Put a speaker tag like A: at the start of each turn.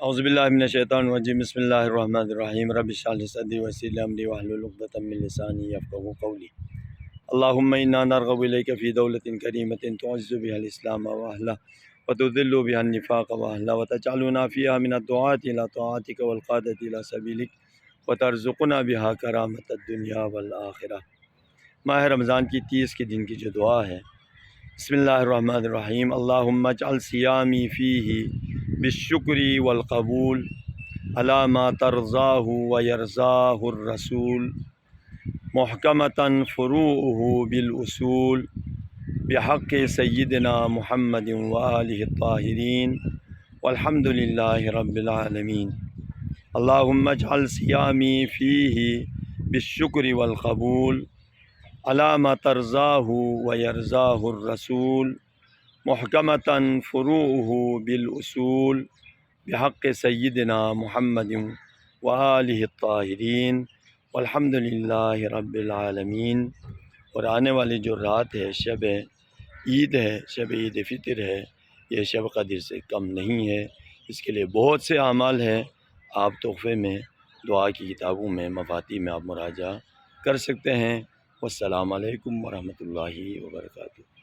A: اعوذ باللہ من الشیطان الرجیم بسم اللہ الرحمن الرحیم رب اشرح لی صدری ویسر لی امری واحلل عقدۃ من لسانی یفقهوا قولی اللهم انا نرغب الیک فی دولۃ کریمۃ تعز بها الاسلام واهلہ وتذل بها النفاق واهلہ وتجعلنا فیها من الدعاة الی طاعتک والقادۃ الی سبیلک وترزقنا بها کرامۃ الدنیا والآخرہ۔ ماہ رمضان کی 30 کے دن کی جو دعا ہے، بسم اللہ الرحمن الرحیم، اللہم اجعل صیامی فیہ بالشکر والقبول علی ما ترضاہ ویرضاہ الرسول محکمۃ فروعہ بالاصول بحق سیدنا محمد وآلہ الطاہرین والحمد للہ رب العالمین۔ اللہم اجعل صیامی فیہ بالشکر والقبول علی ما ترضاہ ویرضاہ الرسول محکمۃ فروعہ بالاصول بحق سیدنا محمد وآلہ الطاہرین والحمد للہ رب العالمین۔ اور آنے والی جو رات ہے، شب عید ہے، شب عید فطر ہے، یہ شب قدر سے کم نہیں ہے۔ اس کے لیے بہت سے اعمال ہیں، آپ تحفے میں، دعا کی کتابوں میں، مفاتیح میں آپ مراجعہ کر سکتے ہیں۔ والسلام علیکم ورحمۃ اللہ وبرکاتہ۔